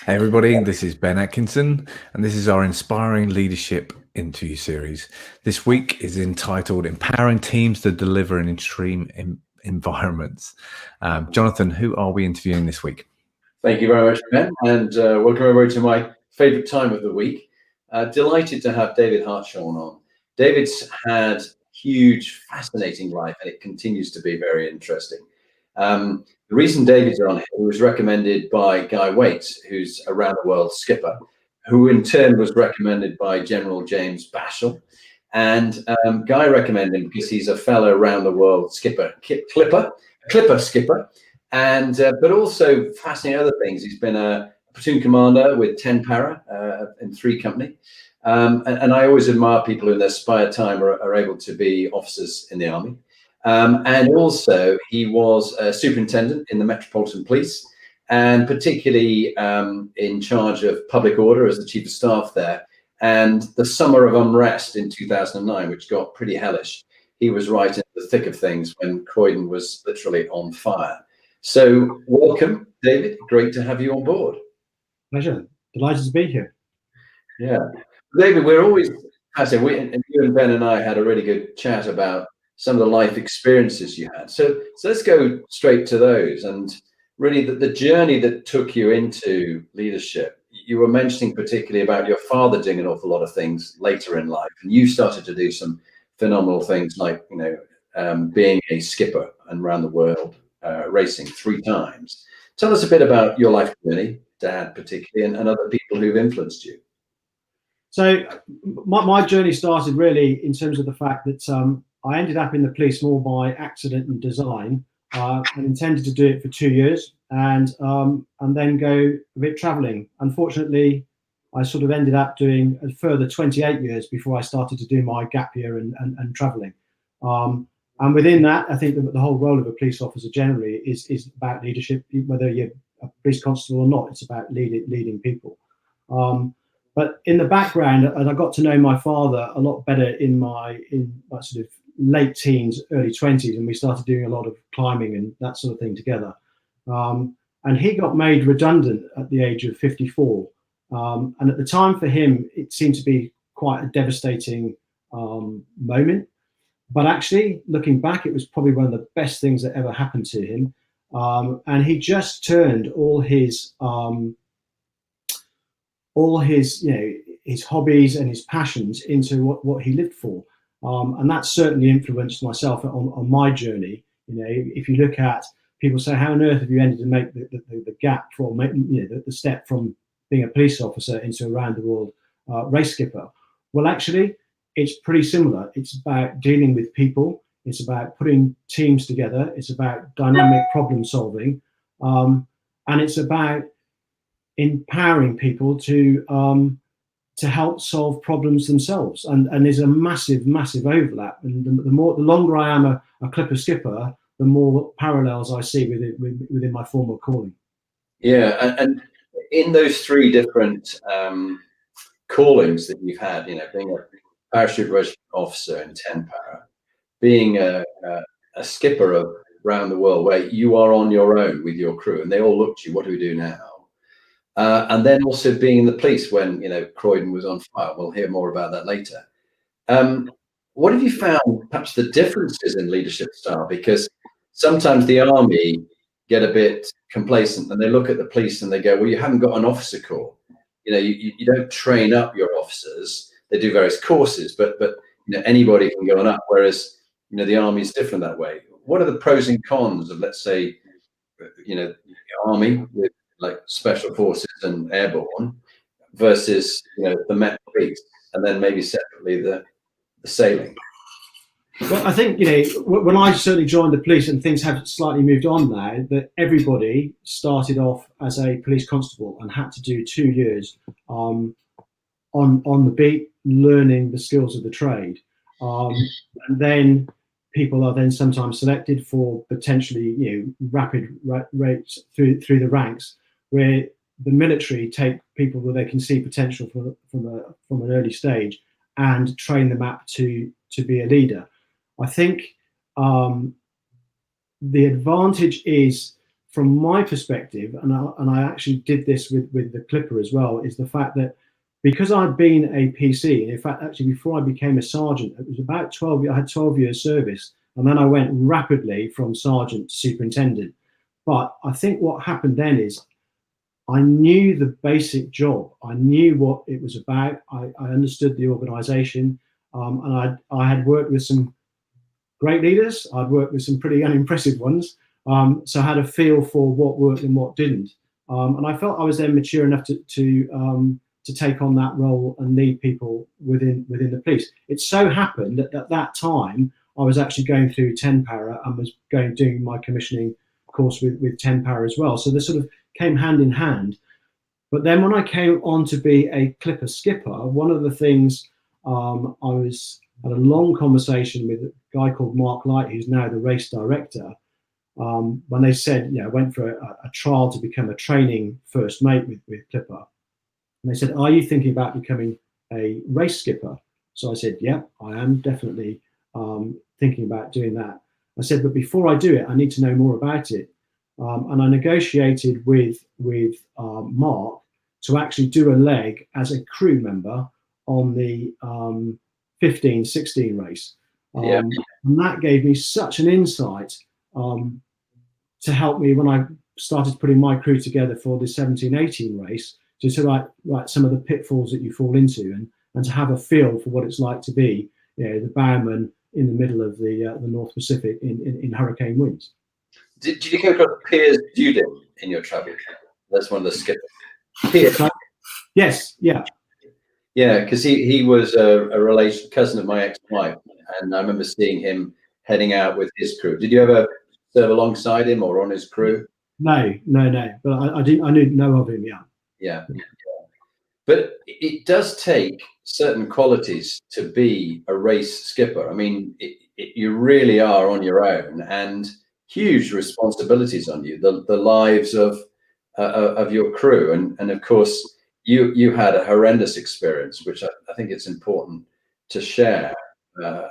Hey everybody, this is Ben Atkinson, and this is our Inspiring Leadership interview series. This week is entitled Empowering Teams to Deliver in Extreme Environments. Jonathan, who are we interviewing this week? Thank you very much, Ben, and welcome everybody to my favourite time of the week. Delighted to have David Hartshorn on. David's had huge, fascinating life, and it continues to be very interesting. The reason David's on here was recommended by Guy Waite, who's a round-the-world skipper, who in turn was recommended by General James Bashell. And Guy recommended him because he's a fellow round-the-world clipper skipper. And but also fascinating other things. He's been a platoon commander with 10 para in 3 company. And I always admire people who in their spare time are able to be officers in the army. And also he was a superintendent in the Metropolitan Police, and particularly in charge of public order as the chief of staff there. And the summer of unrest in 2009, which got pretty hellish, he was right in the thick of things when Croydon was literally on fire. So welcome, David. Great to have you on board. Pleasure. Delighted to be here. Yeah. David, we're always fascinated. You and Ben and I had a really good chat about some of the life experiences you had. So let's go straight to those. And really the journey that took you into leadership. You were mentioning particularly about your father doing an awful lot of things later in life. And you started to do some phenomenal things like, being a skipper and around the world. Racing 3 times. Tell us a bit about your life journey, Dad particularly, and other people who've influenced you. So my journey started really in terms of the fact that I ended up in the police more by accident and design, and intended to do it for 2 years and then go a bit travelling. Unfortunately, I sort of ended up doing a further 28 years before I started to do my gap year and travelling. And within that, I think that the whole role of a police officer generally is about leadership, whether you're a police constable or not. It's about leading people. But in the background, and I got to know my father a lot better in my sort of late teens, early 20s, and we started doing a lot of climbing and that sort of thing together. And he got made redundant at the age of 54. And at the time for him, it seemed to be quite a devastating moment. But actually, looking back, it was probably one of the best things that ever happened to him. And he just turned all his his hobbies and his passions into what he lived for. And that certainly influenced myself on my journey. If you look at people say, how on earth have you ended to make the gap from the step from being a police officer into a round the world race skipper? Well, actually, it's pretty similar. It's about dealing with people. It's about putting teams together. It's about dynamic problem solving. And it's about empowering people to help solve problems themselves. And there's a massive overlap. And the longer I am a clipper skipper, the more parallels I see within my former calling. Yeah, and in those 3 different callings that you've had, being a Parachute Regiment officer in 10 para, being a skipper around the world where you are on your own with your crew and they all look to you, what do we do now? And then also being in the police when, Croydon was on fire. We'll hear more about that later. What have you found, perhaps the differences in leadership style? Because sometimes the army get a bit complacent and they look at the police and they go, well, you haven't got an officer corps. You don't train up your officers. They do various courses, but anybody can go on up. Whereas the army is different that way. What are the pros and cons of, let's say, the army with like special forces and airborne versus the Met Police, and then maybe separately the sailing? Well, I think when I certainly joined the police, and things have slightly moved on now, that everybody started off as a police constable and had to do 2 years on the beat, learning the skills of the trade. And then people are then sometimes selected for potentially rapid rates through the ranks, where the military take people where they can see potential from an early stage and train them up to be a leader. I think the advantage is from my perspective, and I actually did this with the Clipper as well, is the fact that because I'd been a PC, and in fact, actually before I became a sergeant, it was about 12 years, I had 12 years service, and then I went rapidly from sergeant to superintendent. But I think what happened then is I knew the basic job. I knew what it was about. I understood the organisation, and I had worked with some great leaders. I'd worked with some pretty unimpressive ones. So I had a feel for what worked and what didn't. And I felt I was then mature enough to take on that role and lead people within the police. It so happened that at that time I was actually going through 10 para and was doing my commissioning course with 10 para as well. So they sort of came hand in hand. But then when I came on to be a Clipper skipper, one of the things I had a long conversation with a guy called Mark Light, who's now the race director. When they said, I went for a trial to become a training first mate with Clipper. And they said, are you thinking about becoming a race skipper? So I said, yeah, I am definitely thinking about doing that. I said, but before I do it, I need to know more about it. And I negotiated with Mark to actually do a leg as a crew member on the 15-16 race. And that gave me such an insight to help me when I started putting my crew together for the 17-18 race, to write some of the pitfalls that you fall into, and to have a feel for what it's like to be the bowman in the middle of the North Pacific in hurricane winds. Did you come across Piers Dudin in your travel? That's one of the skippers. Piers. Yes, yeah. Yeah, because he was a cousin of my ex-wife, and I remember seeing him heading out with his crew. Did you ever serve alongside him or on his crew? No. But I didn't know of him. Yeah. But it does take certain qualities to be a race skipper. I mean, you really are on your own, and huge responsibilities on you. The lives of your crew, and of course, you had a horrendous experience, which I think it's important to share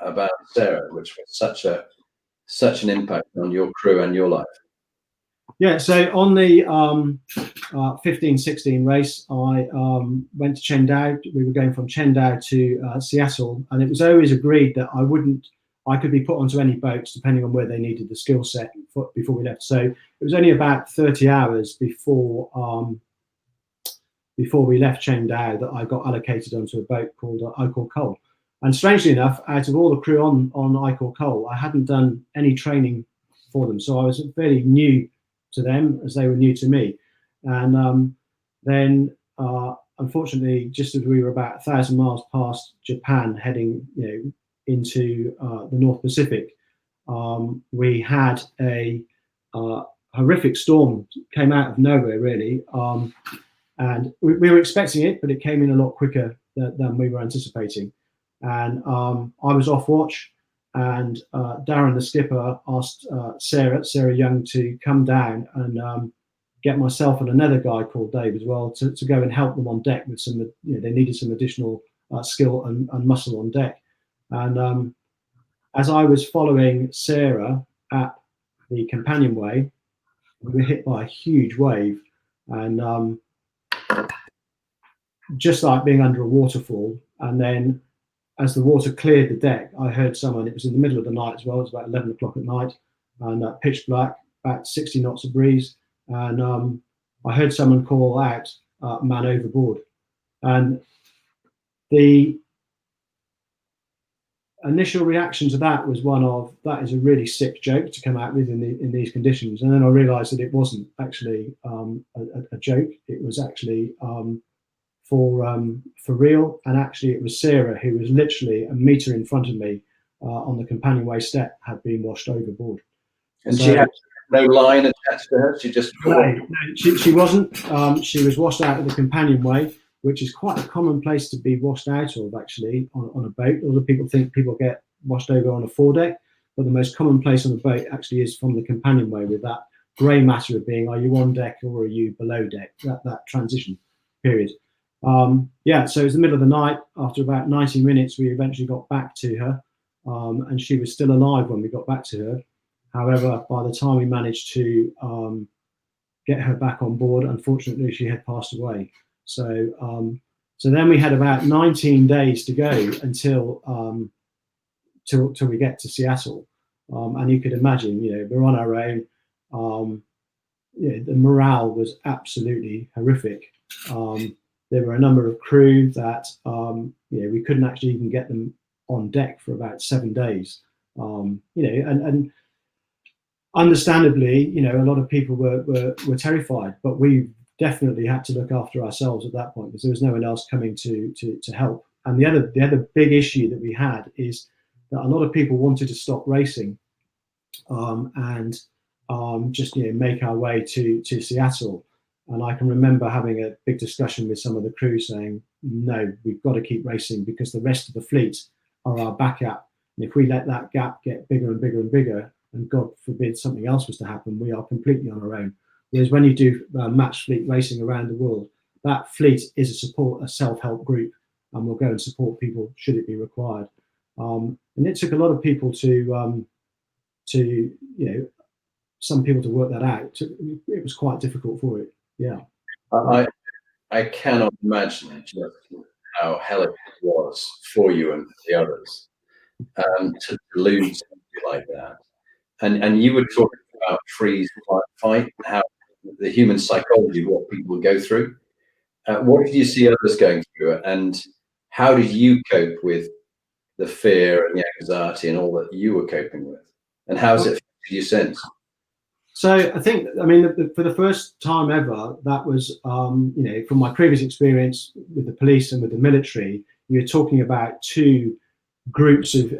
about Sarah, which was such an impact on your crew and your life. Yeah, so on the 15-16 race, I went to Qingdao. We were going from Qingdao to Seattle, and it was always agreed that I could be put onto any boats depending on where they needed the skill set before we left. So it was only about 30 hours before we left Qingdao that I got allocated onto a boat called Icor Cole. And strangely enough, out of all the crew on Icor Cole, I hadn't done any training for them, so I was fairly new to them as they were new to me. And then unfortunately, just as we were about 1,000 miles past Japan, heading into the North Pacific, we had a horrific storm. Came out of nowhere, really, and we were expecting it, but it came in a lot quicker than we were anticipating. And I was off watch, and Darren, the skipper, asked Sarah Young to come down and get myself and another guy called Dave as well to go and help them on deck with some, they needed some additional skill and muscle on deck. And as I was following Sarah at the companionway, we were hit by a huge wave, and just like being under a waterfall. And then as the water cleared the deck, I heard someone, it was in the middle of the night as well, it was about 11 o'clock at night, and pitch black, about 60 knots of breeze, and I heard someone call out, man overboard. And the initial reaction to that was one of, that is a really sick joke to come out with in these conditions. And then I realised that it wasn't actually a joke, it was actually for real, and actually it was Sarah, who was literally a metre in front of me on the companionway step, had been washed overboard. And so, she had no line attached to her? She just... No, she wasn't. She was washed out of the companionway, which is quite a common place to be washed out of, actually, on a boat. Other people think people get washed over on a foredeck, but the most common place on a boat actually is from the companionway, with that grey matter of being, are you on deck or are you below deck, that transition period. So it was the middle of the night. After about 90 minutes, we eventually got back to her, and she was still alive when we got back to her. However, by the time we managed to get her back on board. Unfortunately, she had passed away. So so then we had about 19 days to go until till we get to Seattle. And you could imagine, we're on our own. The morale was absolutely horrific. There were a number of crew that we couldn't actually even get them on deck for about 7 days. And understandably, a lot of people were terrified, but we definitely had to look after ourselves at that point because there was no one else coming to help. And the other big issue that we had is that a lot of people wanted to stop racing and just make our way to Seattle. And I can remember having a big discussion with some of the crew saying, no, we've got to keep racing because the rest of the fleet are our backup. And if we let that gap get bigger and bigger and bigger, and God forbid something else was to happen, we are completely on our own. Whereas when you do match fleet racing around the world, that fleet is a self-help group, and will go and support people should it be required. And it took a lot of people to some people to work that out. It was quite difficult for it. Yeah. I cannot imagine just how hellish it was for you and the others to lose something like that. And you were talking about freeze, fight, how the human psychology, what people go through. What did you see others going through, and how did you cope with the fear and the anxiety and all that you were coping with? And how has it affected you since? So I think, for the first time ever, that was, from my previous experience with the police and with the military, you're talking about two groups of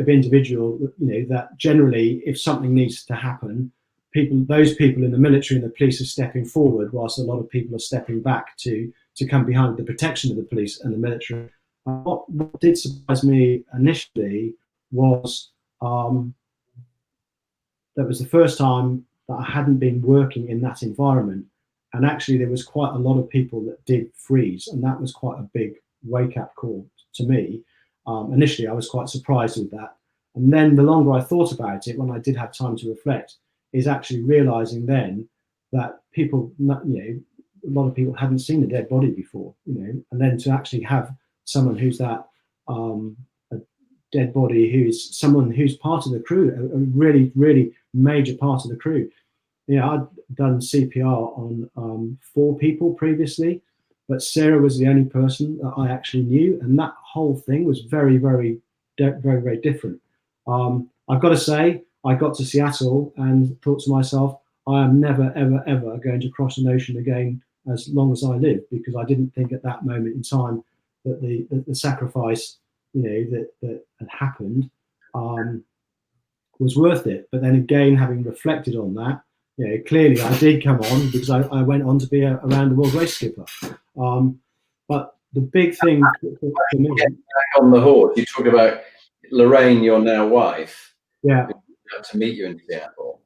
individuals, that generally, if something needs to happen, those people in the military and the police are stepping forward, whilst a lot of people are stepping back to come behind the protection of the police and the military. What did surprise me initially was that was the first time that I hadn't been working in that environment. And actually there was quite a lot of people that did freeze, and that was quite a big wake-up call to me. Initially, I was quite surprised with that. And then the longer I thought about it, when I did have time to reflect, is actually realizing then that people, a lot of people hadn't seen a dead body before, and then to actually have someone who's that, a dead body, who's someone who's part of the crew, a really, really major part of the crew. I'd done CPR on 4 people previously, but Sarah was the only person that I actually knew, and that whole thing was very, very, very, very different. I've got to say, I got to Seattle and thought to myself, I am never, ever, ever going to cross an ocean again as long as I live, because I didn't think at that moment in time that the sacrifice, that had happened was worth it. But then again, having reflected on that, clearly I did come on because I went on to be a around the world race skipper. But the big thing for me, back on the horse, you talk about Lorraine, your now wife, yeah, who got to meet you in Seattle,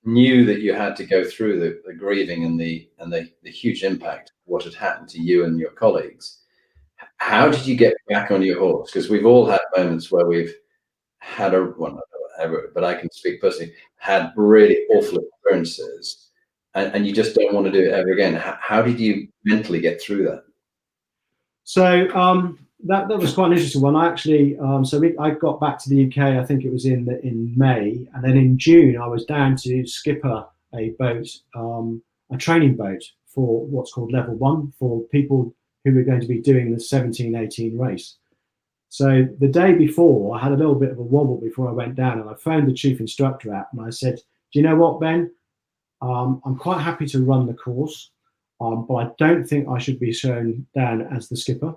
knew that you had to go through the grieving and the huge impact of what had happened to you and your colleagues. How did you get back on your horse? Because we've all had moments where we've had but I can speak personally, had really awful experiences, and you just don't want to do it ever again. How did you mentally get through that? So that was quite an interesting one. I actually, I got back to the UK. I think it was in May, and then in June I was down to skipper a boat, a training boat for what's called level 1 for people who were going to be doing the 17-18 race. So the day before, I had a little bit of a wobble before I went down, and I phoned the chief instructor out and I said, do you know what, Ben? I'm quite happy to run the course, but I don't think I should be shown down as the skipper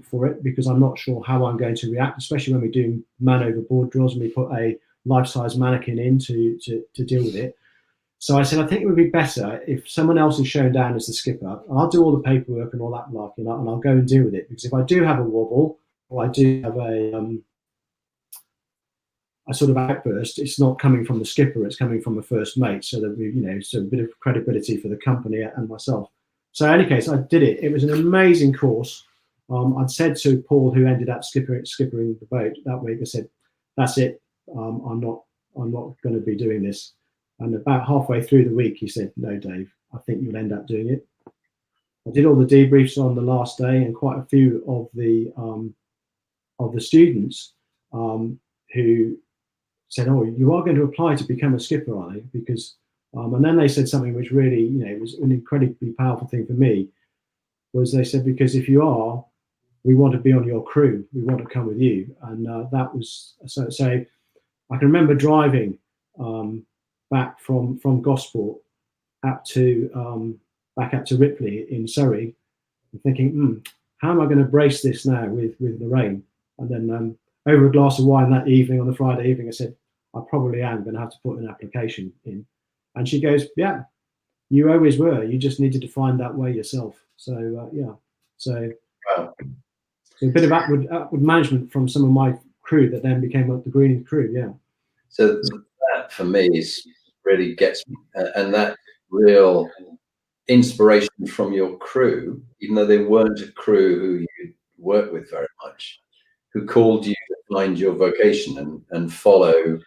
for it, because I'm not sure how I'm going to react, especially when we do man overboard drills and we put a life-size mannequin in to deal with it. So I said, I think it would be better if someone else is shown down as the skipper, and I'll do all the paperwork and all that lark, and I'll go and deal with it. Because if I do have a wobble, or I do have a sort of outburst, it's not coming from the skipper, it's coming from a first mate, so that so a bit of credibility for the company and myself. So in any case, I did it. It was an amazing course. I'd said to Paul, who ended up skippering the boat that week, I said, that's it. I'm not going to be doing this. And about halfway through the week, he said, "No, Dave, I think you'll end up doing it." I did all the debriefs on the last day, and quite a few of the students who said, "Oh, you are going to apply to become a skipper, are you?" Because and then they said something which really, was an incredibly powerful thing for me. Was they said, because if you are, we want to be on your crew. We want to come with you. And that was so. I can remember driving back from Gosport back up to Ripley in Surrey, and thinking, how am I going to brace this now with the rain? And then over a glass of wine that evening, on the Friday evening, I said, I probably am going to have to put an application in. And she goes, "Yeah, you always were. You just needed to find that way yourself." So so a bit of upward management from some of my crew that then became the greening crew. Yeah. So that for me really gets me, and that real inspiration from your crew, even though they weren't a crew who you worked with very much, who called you to find your vocation and follow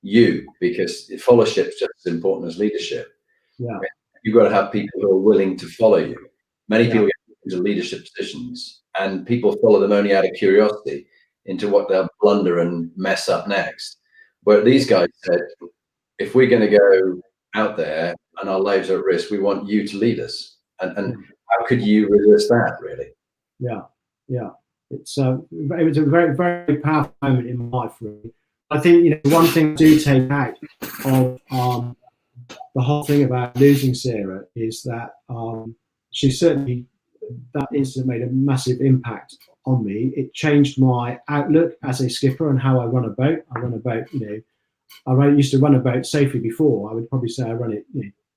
you, because followership is just as important as leadership. Yeah. You've got to have people who are willing to follow you. Many people get into leadership positions and people follow them only out of curiosity into what they'll blunder and mess up next. But these guys said, if we're going to go out there and our lives are at risk, we want you to lead us. And how could you resist that, really? Yeah. It was a very, very powerful moment in my life, really. I think, one thing I do take out of the whole thing about losing Sarah is that she certainly, that incident made a massive impact on me. It changed my outlook as a skipper and how I run a boat. I used to run a boat safely before. I would probably say I run it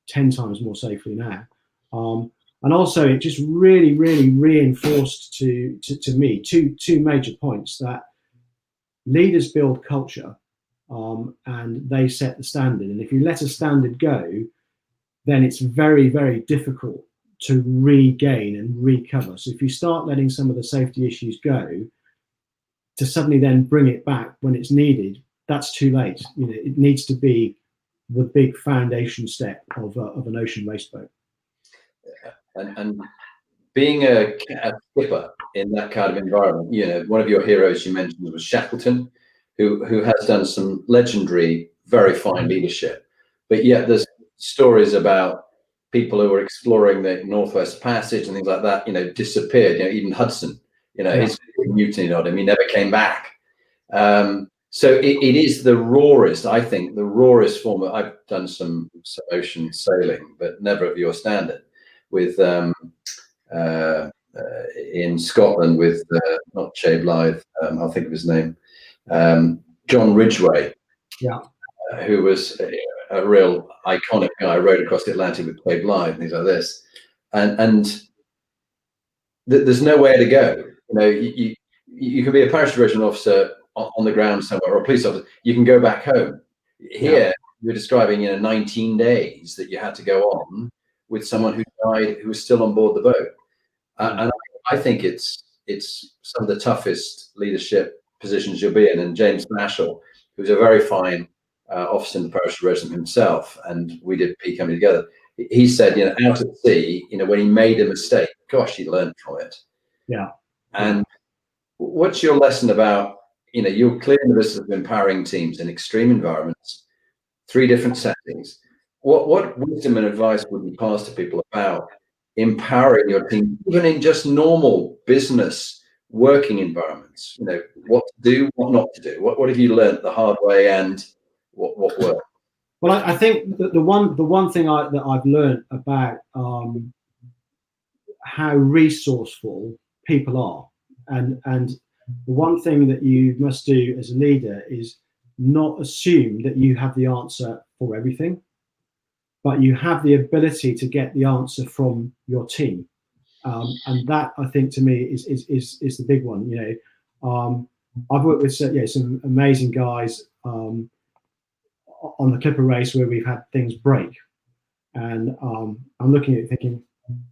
10 times more safely now. And also it just really, really reinforced to me two major points: that leaders build culture, and they set the standard. And if you let a standard go, then it's very, very difficult to regain and recover. So if you start letting some of the safety issues go, to suddenly then bring it back when it's needed, that's too late. It needs to be the big foundation step of an ocean race boat. And being a skipper in that kind of environment, one of your heroes you mentioned was Shackleton, who has done some legendary, very fine leadership. But yet there's stories about people who were exploring the Northwest Passage and things like that, disappeared. Even Hudson, his mutiny on him, he never came back. So it is the rawest, I think, the rawest form of, I've done some ocean sailing, but never of your standard, with in Scotland with not Che Blythe, I'll think of his name, John Ridgway, who was a real iconic guy, rode across the Atlantic with Che Blythe and things like this, and there's nowhere to go. You can be a parachute regiment officer on the ground somewhere, or a police officer. You can go back home. Here, you're describing 19 days that you had to go on with someone who died, who was still on board the boat. And I think it's some of the toughest leadership positions you'll be in. And James Mashall, who's a very fine officer in the Parachute Regiment himself, and we did P Company together, he said, out at sea, when he made a mistake, gosh, he learned from it. Yeah. And what's your lesson about, you're clear in the business of empowering teams in extreme environments, 3 different settings. What wisdom and advice would you pass to people about empowering your team, even in just normal business working environments? What to do, what not to do. What have you learned the hard way, and what worked? Well, I think that the one thing that I've learned about how resourceful people are, and the one thing that you must do as a leader is not assume that you have the answer for everything, but you have the ability to get the answer from your team, and that, I think, to me is the big one. I've worked with some amazing guys on the Clipper race where we've had things break, and I'm looking at it thinking,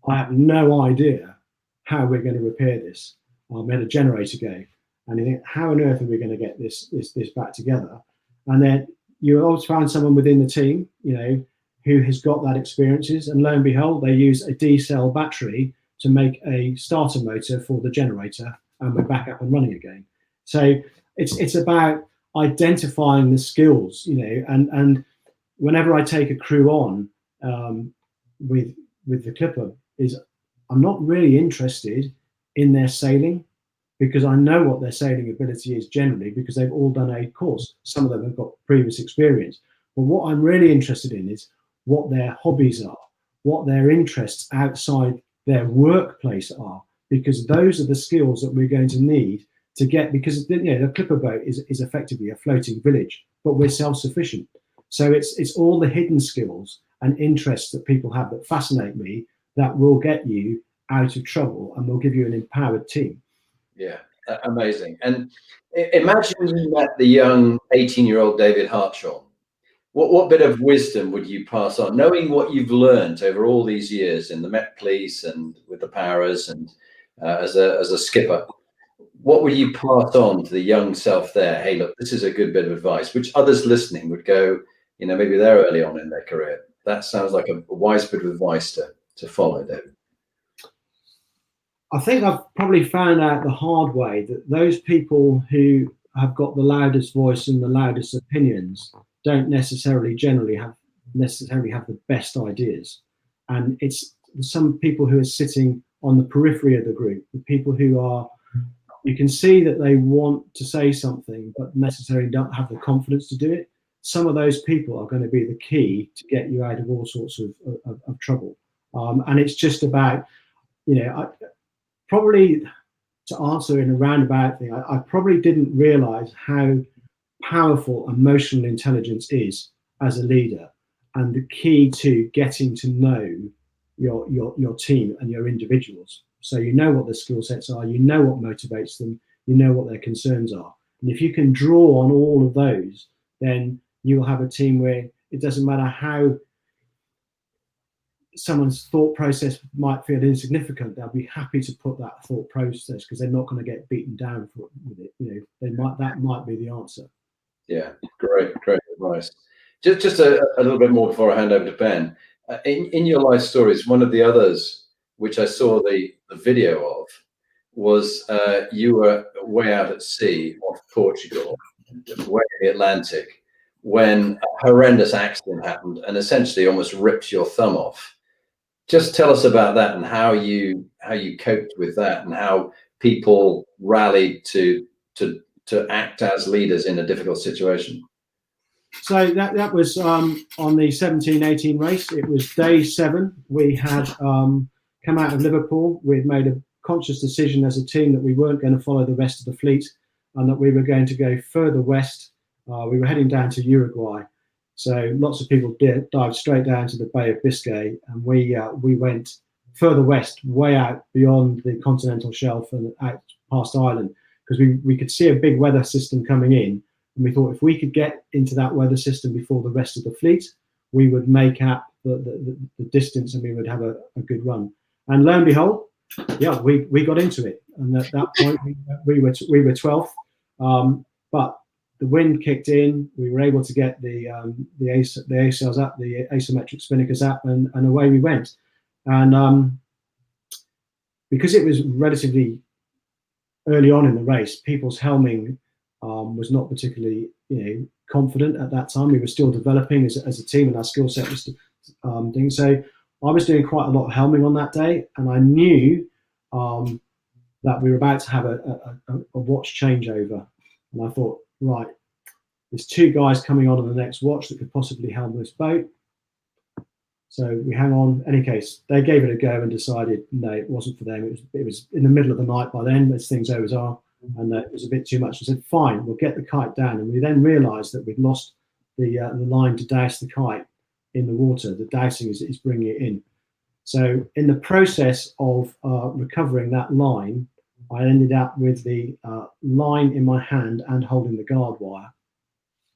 I have no idea how we're going to repair this. We had a generator go, and you think, how on earth are we going to get this back together? And then you always find someone within the team, who has got that experiences, and lo and behold, they use a D-cell battery to make a starter motor for the generator, and we're back up and running again. So it's about identifying the skills, and whenever I take a crew on with the Clipper, is I'm not really interested in their sailing, because I know what their sailing ability is generally, because they've all done a course. Some of them have got previous experience. But what I'm really interested in is what their hobbies are, what their interests outside their workplace are, because those are the skills that we're going to need to get, because the Clipper boat is effectively a floating village, but we're self-sufficient. So it's all the hidden skills and interests that people have that fascinate me, that will get you out of trouble and will give you an empowered team. Yeah, amazing. And imagine you met the young 18-year-old David Hartshorn. What bit of wisdom would you pass on, knowing what you've learned over all these years in the Met Police and with the Paras and as a skipper? What would you pass on to the young self there? Hey, look, this is a good bit of advice, which others listening would go, maybe they're early on in their career. That sounds like a wise bit of advice to follow, David. I think I've probably found out the hard way that those people who have got the loudest voice and the loudest opinions don't necessarily have the best ideas. And it's some people who are sitting on the periphery of the group, the people who are, you can see that they want to say something, but necessarily don't have the confidence to do it. Some of those people are going to be the key to get you out of all sorts of trouble. And it's just about, probably to answer in a roundabout thing, I probably didn't realize how powerful emotional intelligence is as a leader, and the key to getting to know your team and your individuals. So you know what their skill sets are, you know what motivates them, you know what their concerns are. And if you can draw on all of those, then you will have a team where it doesn't matter how someone's thought process might feel insignificant, they'll be happy to put that thought process, because they're not going to get beaten down with it. That might be the answer. Yeah, great advice. Just a little bit more before I hand over to Ben. In your life stories, one of the others, which I saw the video of, was you were way out at sea off Portugal, way in the Atlantic, when a horrendous accident happened and essentially almost ripped your thumb off. Just tell us about that and how you coped with that, and how people rallied to act as leaders in a difficult situation. So that was on the 17-18 race. It was day 7. We had come out of Liverpool. We'd made a conscious decision as a team that we weren't going to follow the rest of the fleet, and that we were going to go further west. We were heading down to Uruguay. So lots of people dived straight down to the Bay of Biscay, and we went further west, way out beyond the continental shelf and out past Ireland, because we could see a big weather system coming in, and we thought if we could get into that weather system before the rest of the fleet, we would make up the distance and we would have a good run. And lo and behold, yeah, we got into it, and at that point we were 12th, but the wind kicked in. We were able to get the ASLs up, the asymmetric spinnakers up, and away we went. And because it was relatively early on in the race, people's helming was not particularly confident at that time. We were still developing as a team, and our skill set was doing so. I was doing quite a lot of helming on that day, and I knew that we were about to have a watch changeover, and I thought, right, there's 2 guys coming on the next watch that could possibly helm this boat. So we hang on. In any case, they gave it a go and decided no, it wasn't for them. It was in the middle of the night by then, as things always are, and it was a bit too much. I said, fine, we'll get the kite down. And we then realised that we'd lost the line to douse the kite in the water. The dousing is bringing it in. So in the process of recovering that line, I ended up with the line in my hand and holding the guard wire.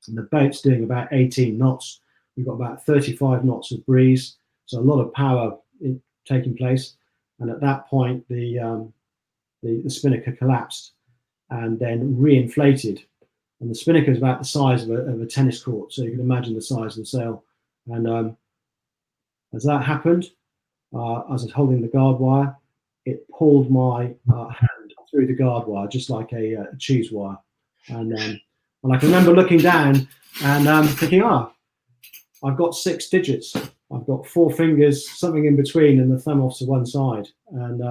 And the boat's doing about 18 knots. We've got about 35 knots of breeze, so a lot of power taking place. And at that point, the spinnaker collapsed and then reinflated. and the spinnaker is about the size of a tennis court, so you can imagine the size of the sail. And as that happened, as I was holding the guard wire, it pulled my hand through the guard wire, just like a cheese wire. And I can remember looking down and thinking, I've got 6 digits. I've got 4 fingers, something in between, and the thumb off to one side. And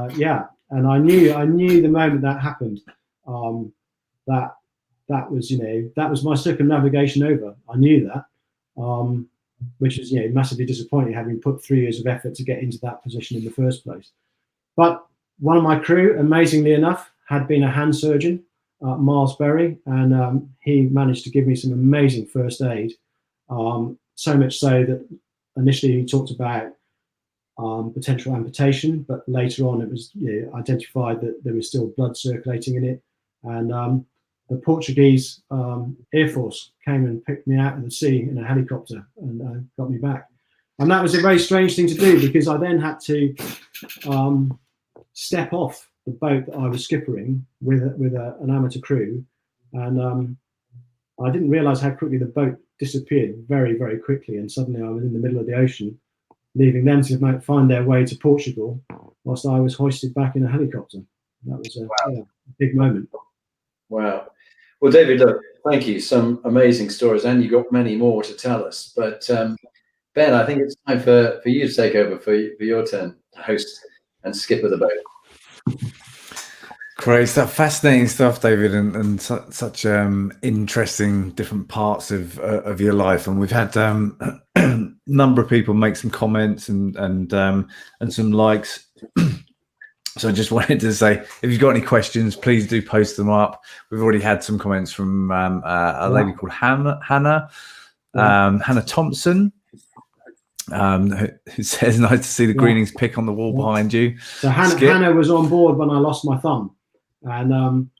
and I knew the moment that happened, that was my circumnavigation over. I knew that, which is massively disappointing, having put 3 years of effort to get into that position in the first place. But one of my crew, amazingly enough, had been a hand surgeon, Miles Berry, and he managed to give me some amazing first aid. So much so that initially he talked about potential amputation, but later on it was identified that there was still blood circulating in it. And the Portuguese Air Force came and picked me out of the sea in a helicopter and got me back. And that was a very strange thing to do, because I then had to step off the boat that I was skippering with an amateur crew. And I didn't realize how quickly the boat disappeared very, very quickly. And suddenly I was in the middle of the ocean, leaving them to find their way to Portugal, whilst I was hoisted back in a helicopter. That was a big moment. Wow. Well, David, look, thank you. Some amazing stories, and you got many more to tell us. But Ben, I think it's time for you to take over for your turn to host and skipper the boat. Great stuff, fascinating stuff, David, and such interesting different parts of your life. And we've had a number of people make some comments and some likes. So I just wanted to say, if you've got any questions, please do post them up. We've already had some comments from a lady called Hannah Thompson, who says, "Nice to see the greenings pick on the wall behind you." So Hannah was on board when I lost my thumb, and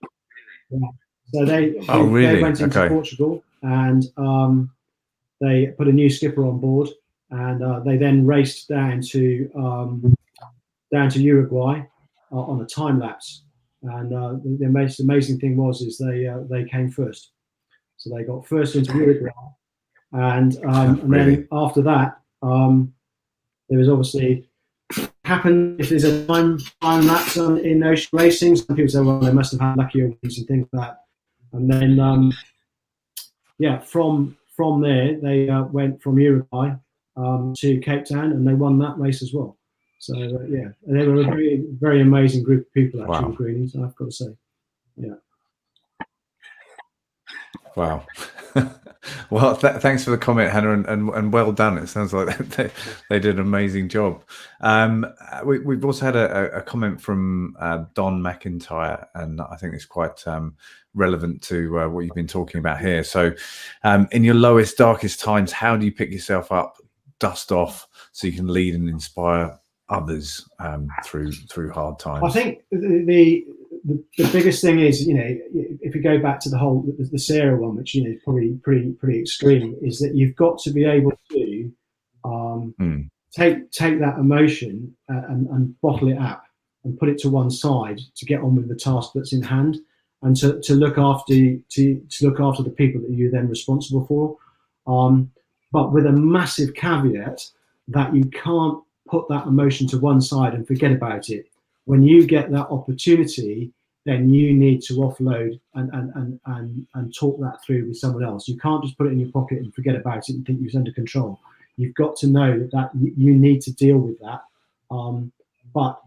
so they went into Portugal, and they put a new skipper on board, and they then raced down to Uruguay on a time lapse. And the amazing thing was they came first, so they got first into Uruguay, and then after that, there was obviously happened if there's a time lapse in ocean racing. Some people say, well, they must have had luckier wins and things like that. And then from there they went from Uruguay to Cape Town, and they won that race as well. So they were a very, very amazing group of people, actually. Wow. The Greenies, I've got to say. Wow. Well, thanks for the comment, Hannah, and well done. It sounds like they did an amazing job. We've also had a comment from Don McIntyre, and I think it's quite relevant to what you've been talking about here. So in your lowest, darkest times, how do you pick yourself up, dust off, so you can lead and inspire others through hard times? I think the biggest thing is, if you go back to the Sarah one, which is probably pretty extreme, is that you've got to be able to take that emotion and bottle it up and put it to one side to get on with the task that's in hand, and to look after the people that you're then responsible for, but with a massive caveat that you can't put that emotion to one side and forget about it. When you get that opportunity, then you need to offload and talk that through with someone else. You can't just put it in your pocket and forget about it and think you're under control. You've got to know that you need to deal with that, but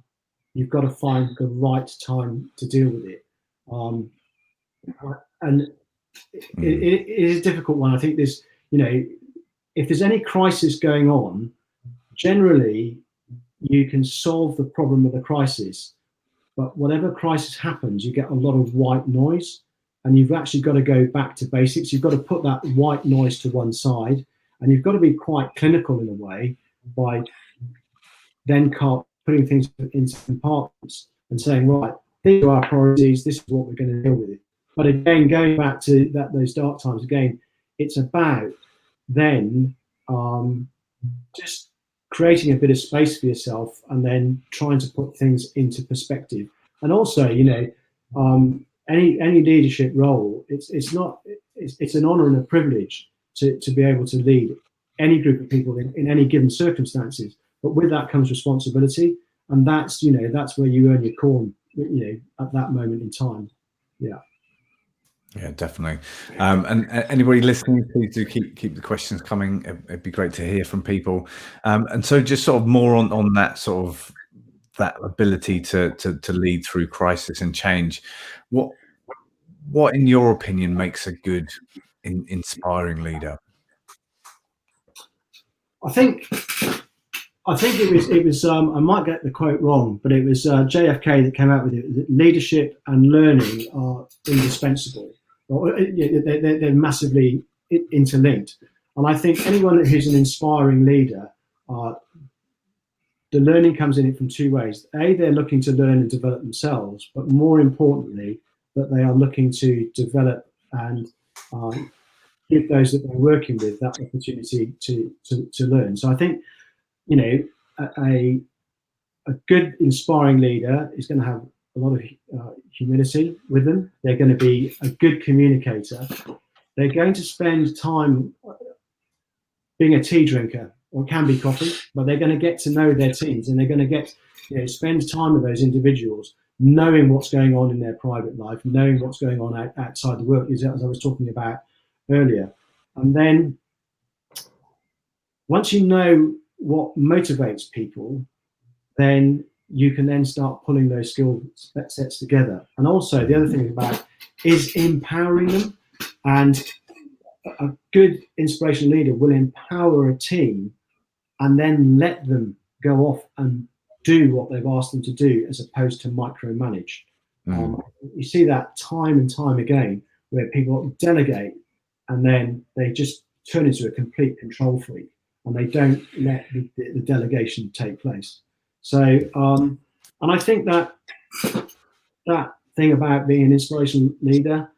you've got to find the right time to deal with it. And it is a difficult one. I think there's, if there's any crisis going on, generally you can solve the problem with a crisis. But whatever crisis happens, you get a lot of white noise, and you've actually got to go back to basics. You've got to put that white noise to one side, and you've got to be quite clinical in a way by then putting things into compartments and saying, right, these are our priorities, this is what we're going to deal with it. But again, going back to those dark times, again, it's about then just creating a bit of space for yourself, and then trying to put things into perspective. And also, any leadership role, it's an honour and a privilege to be able to lead any group of people in any given circumstances. But with that comes responsibility, and that's where you earn your corn, at that moment in time. Yeah, definitely. And anybody listening, please do keep the questions coming. It'd be great to hear from people. And so just sort of more on that sort of that ability to lead through crisis and change. What in your opinion makes a good inspiring leader? I think it was I might get the quote wrong, but it was JFK that came out with it. Leadership and learning are indispensable. They're massively interlinked. And I think anyone who's an inspiring leader, the learning comes in it from two ways. A, they're looking to learn and develop themselves, but more importantly, that they are looking to develop and give those that they're working with that opportunity to learn. So I think, a good inspiring leader is going to have a lot of humility with them. They're going to be a good communicator. They're going to spend time being a tea drinker, or it can be coffee, but they're going to get to know their teams, and they're going to get spend time with those individuals, knowing what's going on in their private life, knowing what's going on outside the work, as I was talking about earlier. And then once you know what motivates people, then you can then start pulling those skill sets together. And also the other thing is empowering them. And a good inspirational leader will empower a team and then let them go off and do what they've asked them to do, as opposed to micromanage. You see that time and time again, where people delegate and then they just turn into a complete control freak, and they don't let the delegation take place. So, and I think that thing about being an inspirational leader,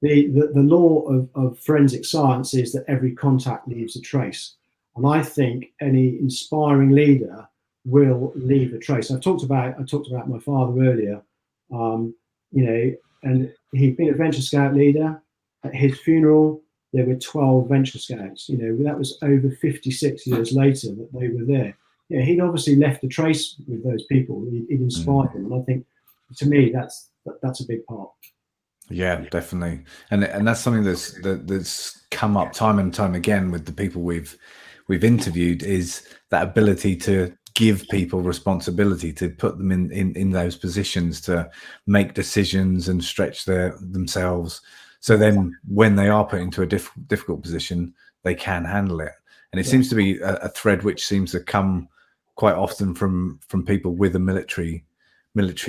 the law of forensic science is that every contact leaves a trace. And I think any inspiring leader will leave a trace. I talked about my father earlier, and he'd been a venture scout leader. At his funeral, there were 12 venture scouts. That was over 56 years later that they were there. He'd obviously left a trace with those people. He'd inspired them, and I think, to me, that's a big part. Yeah, definitely, and that's something that's come up time and time again with the people we've interviewed, is that ability to give people responsibility, to put them in those positions to make decisions and stretch themselves. So then when they are put into a difficult position, they can handle it. And it seems to be a thread which seems to come quite often from people with a military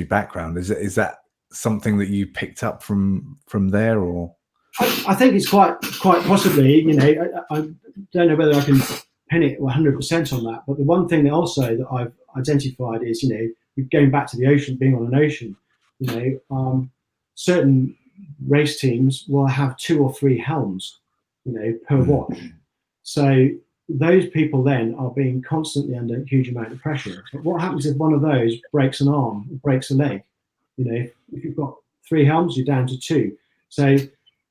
background. Is that something that you picked up from there, or? I think it's quite possibly. I don't know whether I can pin it 100% on that. But the one thing also that I've identified is, going back to the ocean, being on an ocean, certain race teams will have 2 or 3 helms, per watch. So those people then are being constantly under a huge amount of pressure. But what happens if one of those breaks an arm, breaks a leg? If you've got 3 helms, you're down to 2. So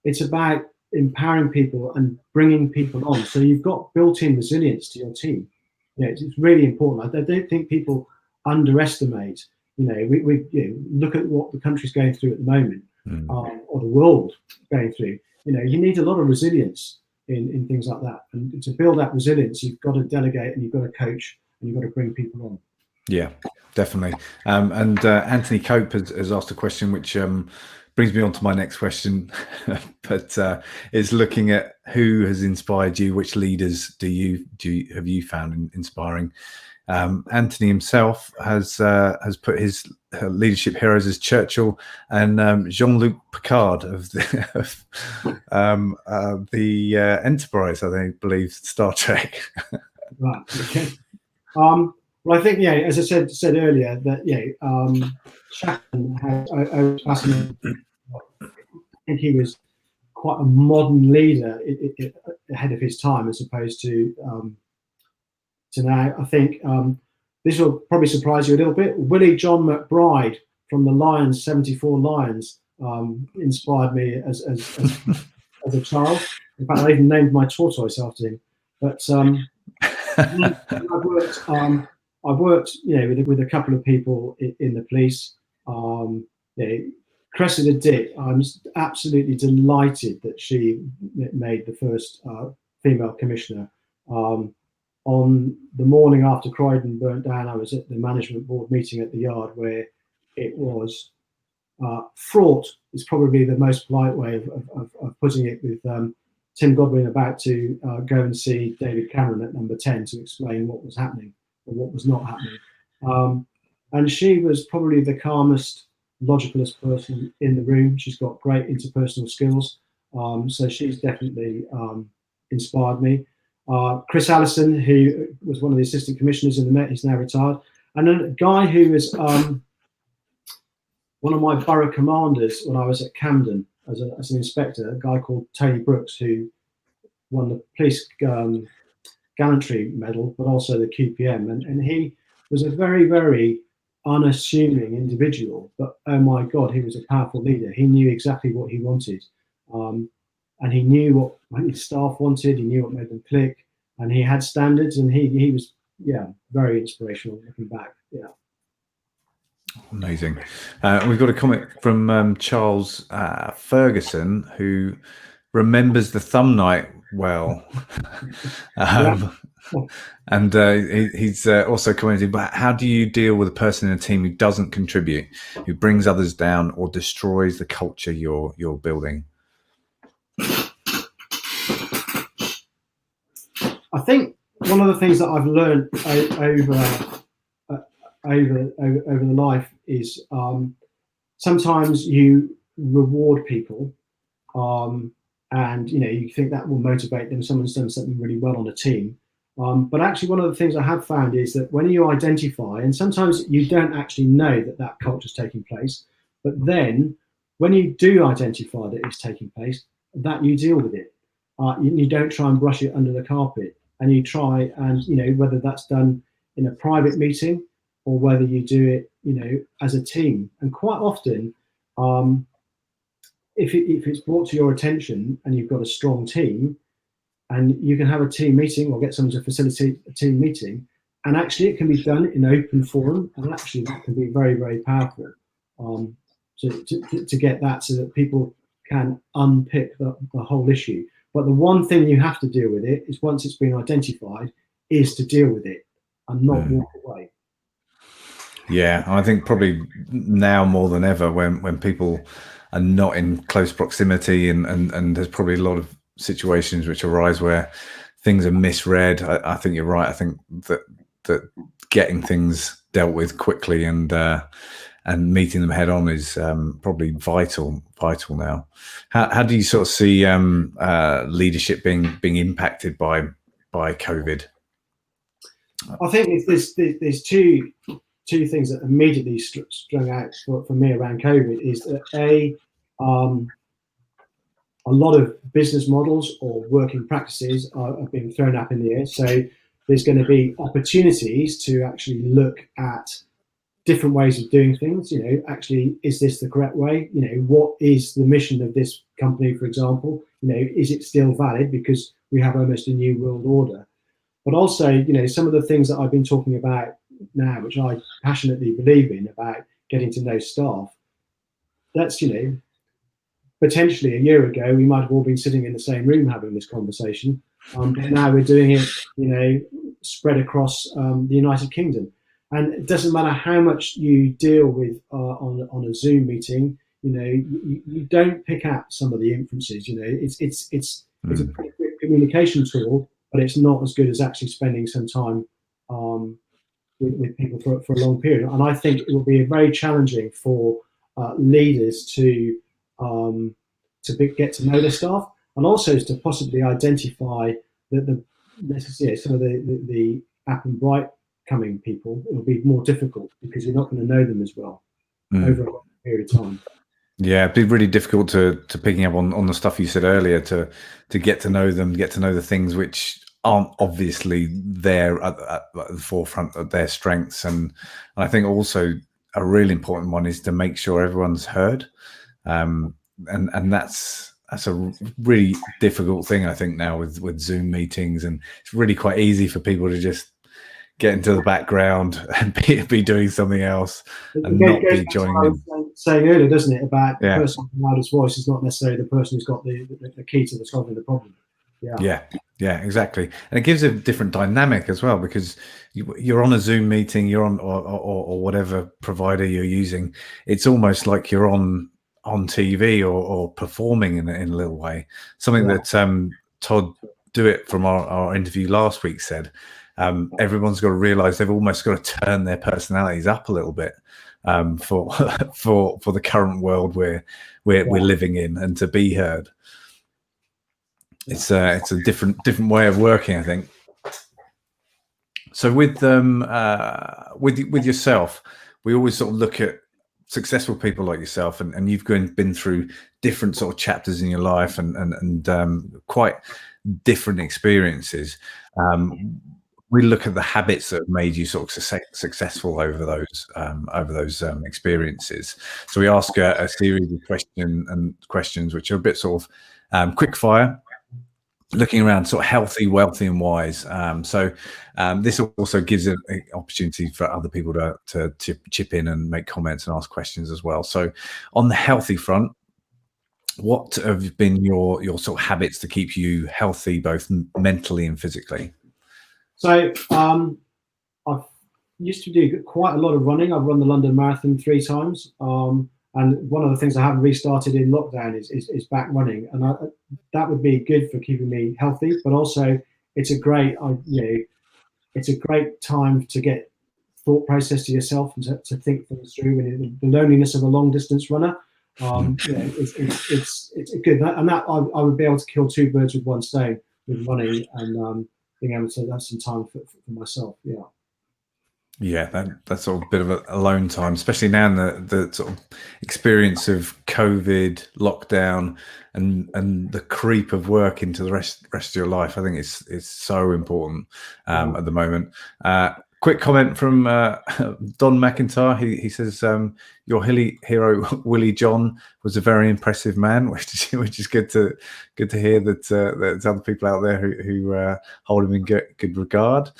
it's about empowering people and bringing people on. So you've got built-in resilience to your team. It's really important. I don't think people underestimate. We look at what the country's going through at the moment, or the world going through. You need a lot of resilience in things like that. And to build that resilience, you've got to delegate, and you've got to coach, and you've got to bring people on. Yeah, definitely. And Anthony Cope has asked a question which brings me on to my next question, but is looking at who has inspired you, which leaders have you found inspiring? Anthony himself has put his leadership heroes as Churchill and Jean-Luc Picard of the Enterprise, I believe, Star Trek. Right. Okay. Well, I think, as I said earlier, that Shackleton had fascinating. I think he was quite a modern leader ahead of his time, as opposed to now. I think this will probably surprise you a little bit. Willie John McBride from the Lions, 74 Lions, inspired me as a child. In fact, I even named my tortoise after him. But I've worked, with a couple of people in the police. Cressida Dick, I'm absolutely delighted that she made the first female commissioner. On the morning after Croydon burnt down, I was at the management board meeting at the yard, where it was fraught, is probably the most polite way of putting it, with Tim Godwin about to go and see David Cameron at number 10 to explain what was happening or what was not happening. And she was probably the calmest, logicalest person in the room. She's got great interpersonal skills. So she's definitely inspired me. Chris Allison, who was one of the assistant commissioners in the Met, he's now retired. And then a guy who was one of my borough commanders when I was at Camden as an inspector, a guy called Tony Brooks, who won the police gallantry medal, but also the QPM. And he was a very, very unassuming individual, but oh my God, he was a powerful leader. He knew exactly what he wanted. And he knew what his staff wanted, he knew what made them click, and he had standards, and he was, very inspirational looking back. Yeah. Amazing. We've got a comment from Charles Ferguson, who remembers the thumb night well. And he's also commented, but how do you deal with a person in a team who doesn't contribute, who brings others down or destroys the culture you're building? I think one of the things that I've learned over the life is sometimes you reward people, and you think that will motivate them. Someone's done something really well on a team, but actually one of the things I have found is that when you identify, and sometimes you don't actually know that culture is taking place, but then when you do identify that it's taking place, that you deal with it. You don't try and brush it under the carpet, and you try and, whether that's done in a private meeting or whether you do it, as a team. And quite often, if it's brought to your attention and you've got a strong team, and you can have a team meeting or get someone to facilitate a team meeting, and actually it can be done in open forum, and actually that can be very, very powerful to get that, so that people can unpick the whole issue. But the one thing you have to deal with it is, once it's been identified, is to deal with it and not walk away. Yeah, I think probably now more than ever, when people are not in close proximity, and there's probably a lot of situations which arise where things are misread. I think you're right. I think that getting things dealt with quickly and meeting them head on is probably vital now. How do you sort of see leadership being impacted by COVID? I think there's two things that immediately strung out for me around COVID. Is that a lot of business models or working practices are being thrown up in the air. So there's going to be opportunities to actually look at different ways of doing things. Actually, is this the correct way? What is the mission of this company, for example? Is it still valid? Because we have almost a new world order. But also, some of the things that I've been talking about now, which I passionately believe in, about getting to know staff, that's, potentially a year ago, we might have all been sitting in the same room having this conversation. But now we're doing it, spread across the United Kingdom. And it doesn't matter how much you deal with on a Zoom meeting, you don't pick out some of the inferences. It's a pretty quick communication tool, but it's not as good as actually spending some time with people for a long period. And I think it will be very challenging for leaders to get to know their staff, and also to possibly identify some of the App and Bright coming people. It'll be more difficult because you're not going to know them as well over a long period of time. Yeah, it'd be really difficult to picking up on the stuff you said earlier, to get to know them, get to know the things which aren't obviously there at the forefront of their strengths. And I think also a really important one is to make sure everyone's heard, and that's a really difficult thing, I think, now with Zoom meetings, and it's really quite easy for people to just get into the background and be doing something else and not be joining in. Saying earlier, doesn't it, about the person with the loudest voice is not necessarily the person who's got the key to solving the problem. Yeah, exactly. And it gives a different dynamic as well, because you're on a Zoom meeting, you're on or whatever provider you're using. It's almost like you're on TV or performing in a little way. Something that Todd Dewitt from our interview last week said. Everyone's got to realize they've almost got to turn their personalities up a little bit for the current world we're living in, and to be heard. It's a different way of working, I think. So with yourself, we always sort of look at successful people like yourself, and you've been through different sort of chapters in your life and quite different experiences. We look at the habits that have made you sort of successful over those experiences. So we ask a series of questions which are a bit sort of quick fire, looking around sort of healthy, wealthy, and wise. So this also gives an opportunity for other people to chip in and make comments and ask questions as well. So on the healthy front, what have been your sort of habits to keep you healthy, both mentally and physically? So I used to do quite a lot of running. I've run the London Marathon 3 times. And one of the things I haven't restarted in lockdown is back running, and that would be good for keeping me healthy. But also, it's a great time to get thought process to yourself and to think things through. And the loneliness of a long distance runner, it's good. And that I would be able to kill 2 birds with one stone with running and being able to have some time for myself. Yeah, that's sort of a bit of a alone time, especially now in the sort of experience of COVID, lockdown, and the creep of work into the rest of your life. I think it's so important at the moment. Quick comment from Don McIntyre. He says your hero Willie John was a very impressive man, which is good to hear that there's other people out there who hold him in good regard.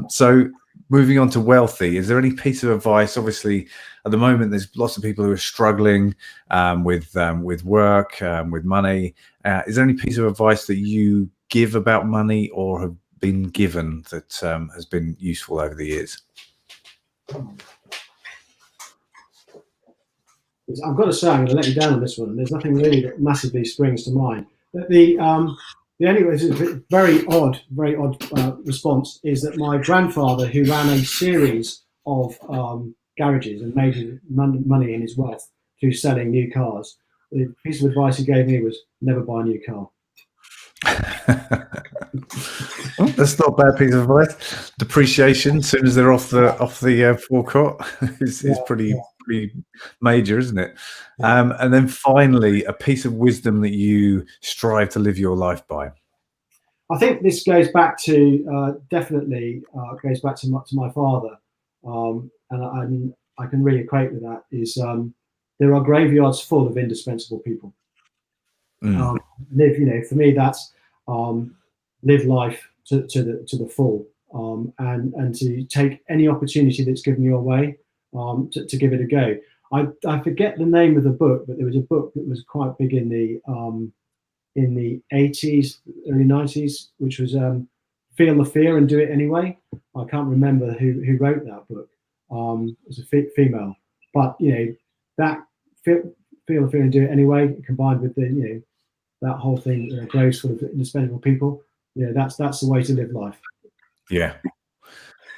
So. Moving on to wealthy, is there any piece of advice? Obviously, at the moment, there's lots of people who are struggling with work, with money. Is there any piece of advice that you give about money or have been given that has been useful over the years? I've got to say, I'm going to let you down on this one. There's nothing really that massively springs to mind. But the only very odd response is that my grandfather, who ran a series of garages and made money in his wealth through selling new cars, the piece of advice he gave me was never buy a new car. Well, that's not a bad piece of advice. Depreciation, as soon as they're off the forecourt, is pretty major, isn't it? And then finally, a piece of wisdom that you strive to live your life by. I think this goes back to definitely goes back to my father, and I can really equate with that. Is there are graveyards full of indispensable people. For me, that's live life to the full, and to take any opportunity that's given you away, to give it a go. I forget the name of the book, but there was a book that was quite big in the 80s, early 90s, which was Feel the Fear and Do It Anyway. I can't remember who wrote that book. It was a female, but that Feel the Fear and Do It Anyway, combined with the that whole thing, graves full of indispensable people. That's the way to live life. Yeah.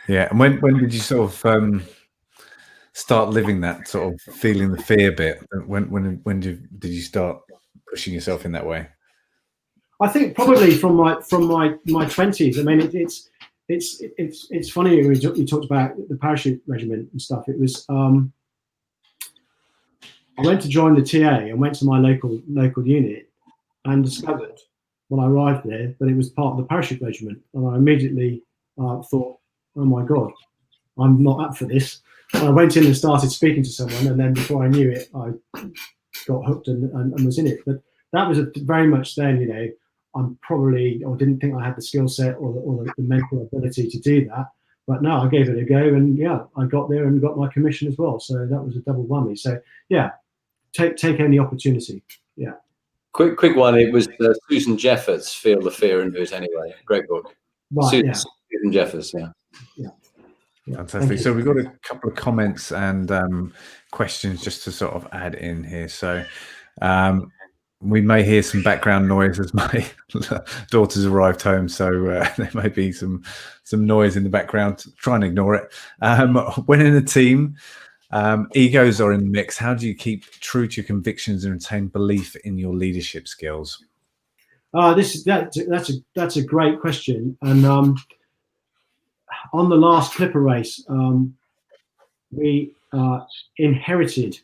And when did you sort of start living that sort of feeling the fear bit? When did you start pushing yourself in that way? I think probably from my 20s. I mean, it's funny when you talked about the Parachute Regiment and stuff. It was I went to join the TA and went to my local unit and discovered when I arrived there that it was part of the Parachute Regiment, and I immediately thought, oh my God, I'm not up for this. I went in and started speaking to someone, and then before I knew it, I got hooked and was in it. But that was very much then, I'm probably, or didn't think I had the skill set or the mental ability to do that. But no, I gave it a go, and yeah, I got there and got my commission as well. So that was a double whammy. So yeah, take any opportunity. Yeah. Quick one. It was Susan Jeffers, Feel the Fear and Do It Anyway. Great book. Right. Susan Jeffers. Yeah. Fantastic. So we've got a couple of comments and questions just to sort of add in here. So we may hear some background noise as my daughter's arrived home, so there may be some noise in the background. Try and ignore it. When in a team, egos are in the mix. How do you keep true to your convictions and retain belief in your leadership skills? That's a great question. And on the last Clipper race, we inherited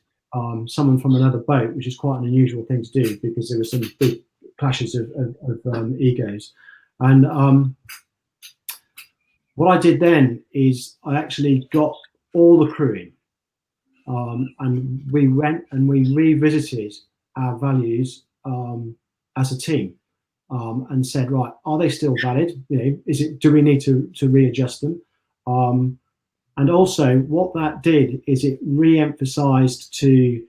someone from another boat, which is quite an unusual thing to do because there were some big clashes of egos. And what I did then is I actually got all the crew in, and we went and we revisited our values as a team, and said, right, are they still valid? Do we need to readjust them? And also, what that did is it re-emphasized to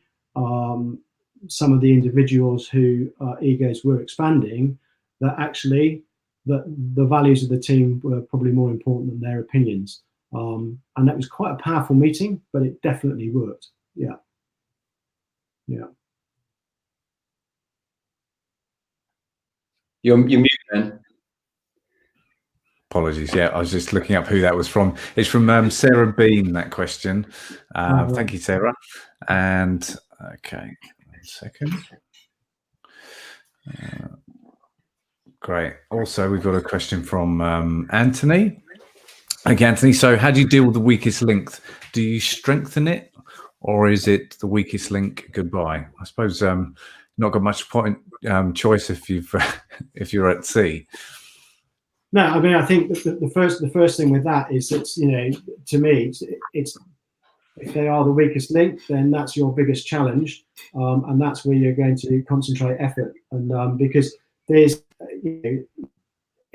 some of the individuals who egos were expanding that actually the values of the team were probably more important than their opinions. And that was quite a powerful meeting, but it definitely worked. Yeah. You're mute, man. Apologies. Yeah, I was just looking up who that was from. It's from Sarah Bean, that question. Thank you, Sarah. And okay, 1 second. Great. Also, we've got a question from Anthony. Okay, Anthony. So how do you deal with the weakest link? Do you strengthen it, or is it the weakest link? Goodbye. I suppose not got much choice if you're at sea. No, I mean, I think the first thing with that is it's, to me, it's if they are the weakest link, then that's your biggest challenge, and that's where you're going to concentrate effort. And because there's, it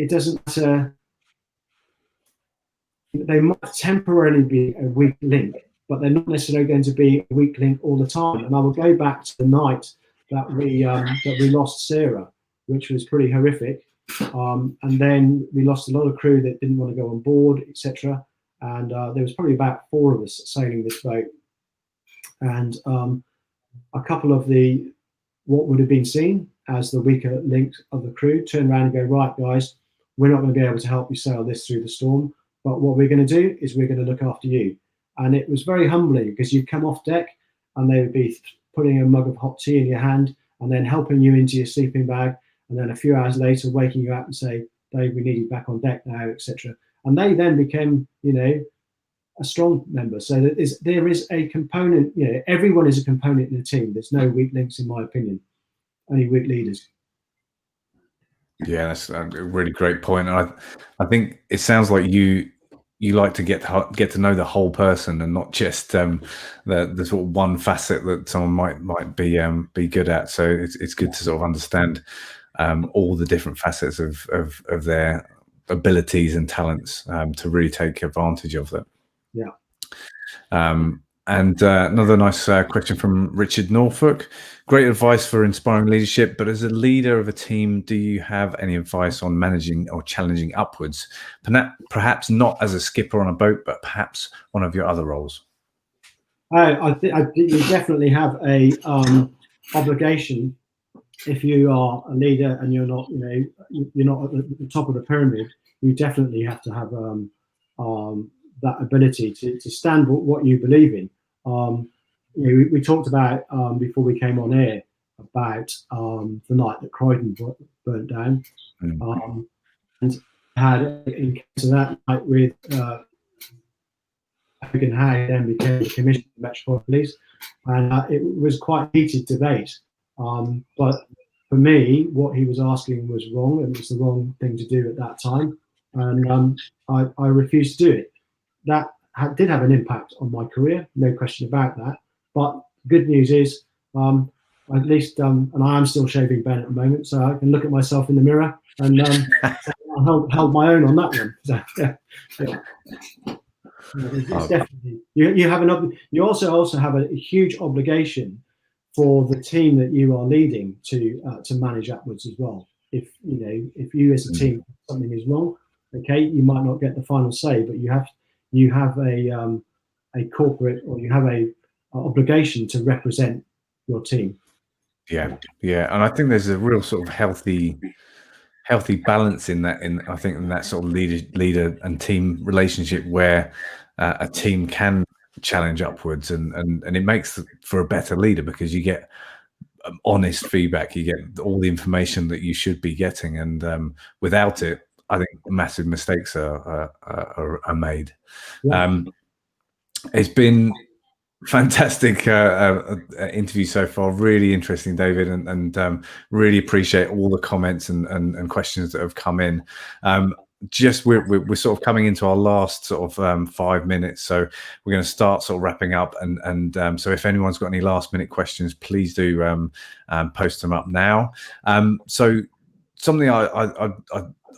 doesn't matter. They might temporarily be a weak link, but they're not necessarily going to be a weak link all the time. And I will go back to the night that we lost Sarah, which was pretty horrific. And then we lost a lot of crew that didn't want to go on board, etc. And there was probably about 4 of us sailing this boat. And a couple of what would have been seen as the weaker links of the crew turned around and go, right, guys, we're not going to be able to help you sail this through the storm. But what we're going to do is we're going to look after you. And it was very humbling because you'd come off deck and they would be putting a mug of hot tea in your hand and then helping you into your sleeping bag. And then a few hours later, waking you up and say, Dave, we need you back on deck now, etc. And they then became, a strong member. So there is a component, everyone is a component in the team. There's no weak links, in my opinion, only weak leaders. Yeah, that's a really great point. And I think it sounds like you like to get to know the whole person and not just the sort of one facet that someone might be good at. So it's good to sort of understand all the different facets of their abilities and talents to really take advantage of them. Yeah. And another nice question from Richard Norfolk. Great advice for inspiring leadership, but as a leader of a team, do you have any advice on managing or challenging upwards? Perhaps not as a skipper on a boat, but perhaps one of your other roles. I think you definitely have a obligation. If you are a leader and you're not at the top of the pyramid, you definitely have to have that ability to stand what you believe in. We talked about before we came on air about the night that Croydon burnt down, and had in case of that night with Hogan Howe, then became the Commissioner of Metropolitan Police, and it was quite a heated debate. But for me, what he was asking was wrong, and it was the wrong thing to do at that time, and I refused to do it. That did have an impact on my career, no question about that. But good news is, at least, and I am still shaving Ben at the moment, so I can look at myself in the mirror and I held my own on that one. So, yeah. It's definitely you have you also have a huge obligation for the team that you are leading to manage upwards as well. If you as a team something is wrong, okay, you might not get the final say, but you have a corporate, or you have a obligation to represent your team. Yeah, and I think there's a real sort of healthy balance in that. I think in that sort of leader and team relationship where a team can challenge upwards, and it makes for a better leader, because you get honest feedback, you get all the information that you should be getting, and without it, I think massive mistakes are made. Yeah. It's been fantastic interview so far, really interesting, David, and really appreciate all the comments and questions that have come in. Just we're sort of coming into our last sort of 5 minutes, so we're going to start sort of wrapping up, and so if anyone's got any last minute questions, please do post them up now. So something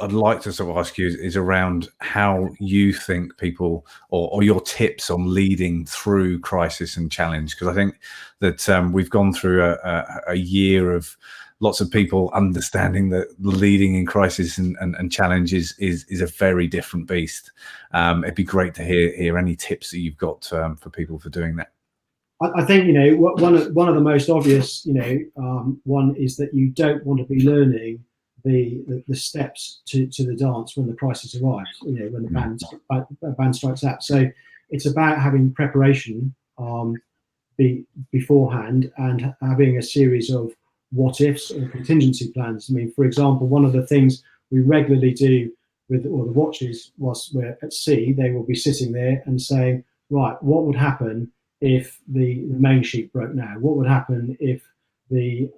I'd like to sort of ask you is around how you think people, or your tips on leading through crisis and challenge, because I think that we've gone through a year of lots of people understanding that leading in crisis and challenge is a very different beast. It'd be great to hear any tips that you've got for people for doing that. I think one of the most obvious one is that you don't want to be learning the steps to the dance when the crisis arrives, when the band strikes out. So it's about having preparation beforehand, and having a series of what ifs or contingency plans. I mean, for example, one of the things we regularly do with all the watches whilst we're at sea, they will be sitting there and saying, right, what would happen if the main sheet broke now? What would happen if the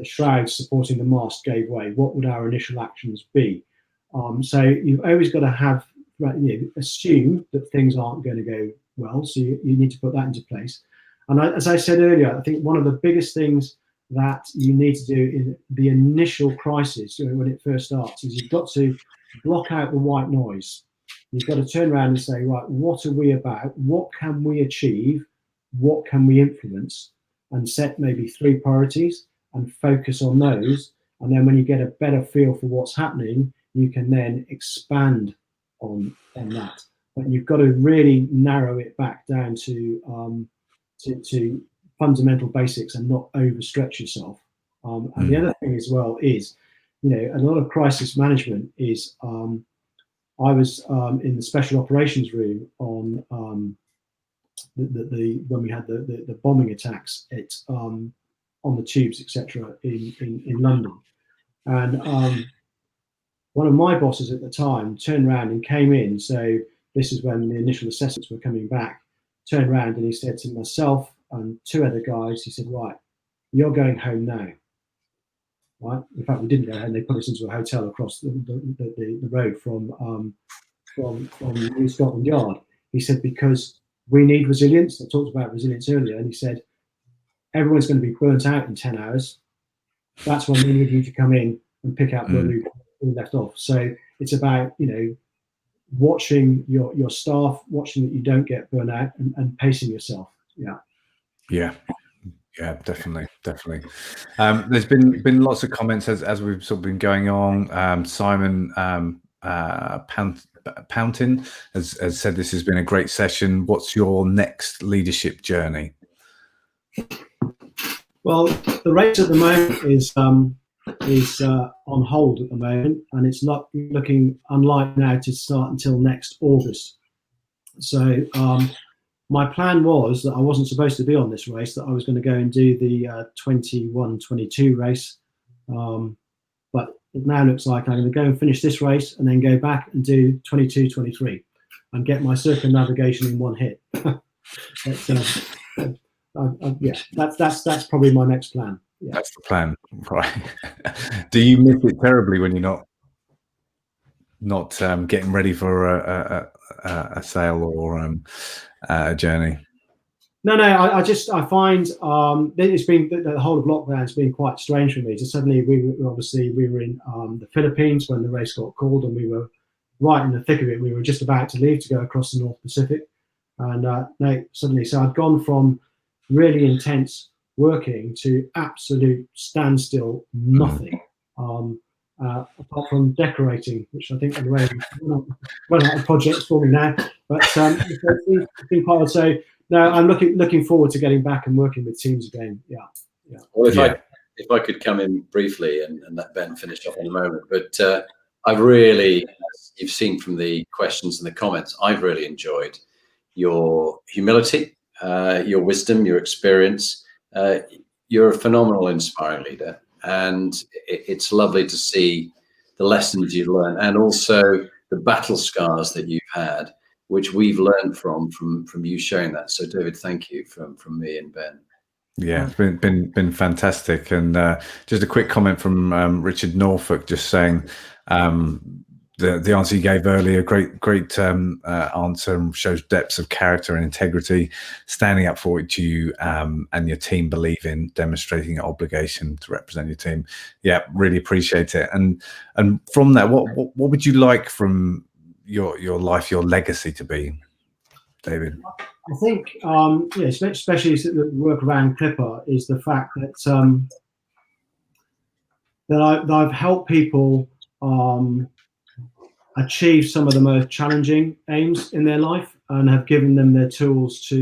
shrouds supporting the mast gave way? What would our initial actions be? So you've always got to have, assume that things aren't going to go well. So you need to put that into place. And as I said earlier, I think one of the biggest things that you need to do in the initial crisis, when it first starts, is you've got to block out the white noise. You've got to turn around and say, right, what are we about? What can we achieve? What can we influence? And set maybe 3 priorities and focus on those. And then when you get a better feel for what's happening, you can then expand on that. But you've got to really narrow it back down to fundamental basics and not overstretch yourself. And the other thing as well is, a lot of crisis management is, I was in the special operations room on when we had the bombing attacks on the tubes, etc., in London, and one of my bosses at the time turned around and came in. So this is when the initial assessments were coming back. Turned around and he said to myself and 2 other guys, he said, right, you're going home now. Right? In fact, we didn't go home. They put us into a hotel across the road from New Scotland Yard. He said, because we need resilience. I talked about resilience earlier, and he said, everyone's going to be burnt out in 10 hours. That's when we need you to come in and pick up where we left off. So it's about, watching your staff, watching that you don't get burnt out, and pacing yourself. Yeah, definitely. There's been lots of comments as we've sort of been going on. Simon Pountin has said this has been a great session. What's your next leadership journey? Well, the race at the moment is on hold at the moment, and it's not looking unlikely now to start until next August. So my plan was that I wasn't supposed to be on this race, that I was going to go and do the 21-22 race, but it now looks like I'm going to go and finish this race and then go back and do 22-23 and get my circumnavigation in one hit. That's probably my next plan. Yeah. That's the plan, right? Do you miss it terribly when you're not not getting ready for a sail or a journey? No, I find it's been the whole of lockdown has been quite strange for me. So suddenly we were in the Philippines when the race got called, and we were right in the thick of it. We were just about to leave to go across the North Pacific, and suddenly, so I'd gone from really intense working to absolute standstill, nothing. Apart from decorating, which I think anyway, run out of projects for me now. But it's been quite so. No, I'm looking forward to getting back and working with teams again. Yeah. Well, if I could come in briefly and let Ben finish off in a moment, but I've really, as you've seen from the questions and the comments, I've really enjoyed your humility, your wisdom, your experience. You're a phenomenal, inspiring leader, and it's lovely to see the lessons you've learned and also the battle scars that you've had, which we've learned from you sharing that. So David, thank you from me and Ben. Yeah, it's been fantastic. And just a quick comment from Richard Norfolk, just saying the answer you gave earlier, great answer, and shows depths of character and integrity, standing up for what you and your team believe in, demonstrating your obligation to represent your team. Yeah, really appreciate it. And from that, what would you like from your life, your legacy to be, David? I think, especially the work around Clipper, is the fact that that I've helped people achieve some of the most challenging aims in their life, and have given them their tools to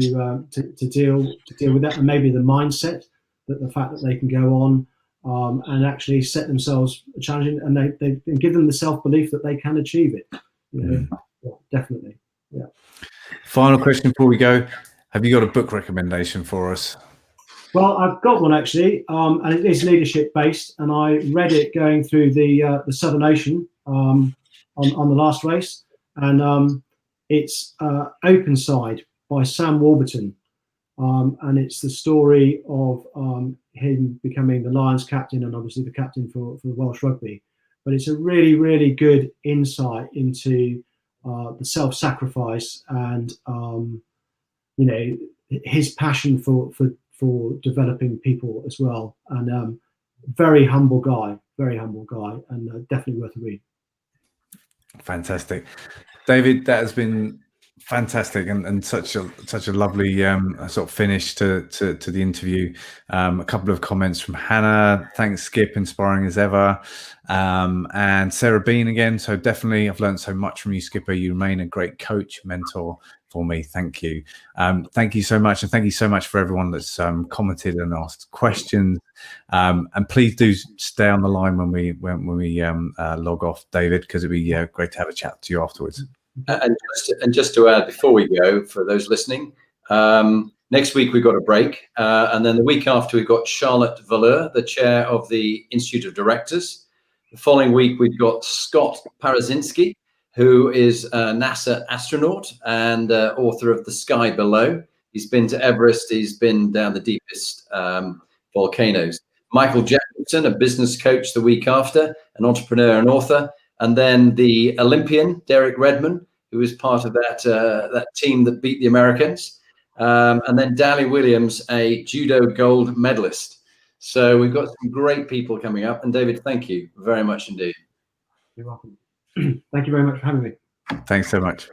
deal with that, and maybe the mindset, that the fact that they can go on and actually set themselves challenging, and they give them the self-belief that they can achieve it. Yeah, definitely. Yeah. Final question before we go: have you got a book recommendation for us? Well, I've got one actually, and it is leadership based, and I read it going through the Southern Ocean on the last race, and it's Open Side by Sam Warburton, and it's the story of him becoming the Lions captain and obviously the captain for the Welsh Rugby. But it's a really, really good insight into the self-sacrifice and his passion for developing people as well. And very humble guy, and definitely worth a read. Fantastic, David. That has been fantastic and such a lovely sort of finish to the interview. A couple of comments from Hannah. Thanks, Skip, inspiring as ever. And Sarah Bean again. So definitely, I've learned so much from you, Skipper. You remain a great coach, mentor for me. Thank you. Thank you so much, and thank you so much for everyone that's commented and asked questions. And please do stay on the line when we log off, David, because it'd be great to have a chat to you afterwards. And just to add before we go, for those listening, next week we've got a break, and then the week after we've got Charlotte Valeur, the chair of the Institute of Directors. The following week we've got Scott Parazinski, who is a NASA astronaut and author of The Sky Below. He's been to Everest. He's been down the deepest volcanoes. Michael Jacobson, a business coach, the week after, an entrepreneur and author. And then the Olympian, Derek Redmond, who was part of that team that beat the Americans. And then Dally Williams, a judo gold medalist. So we've got some great people coming up. And David, thank you very much indeed. You're welcome. Thank you very much for having me. Thanks so much.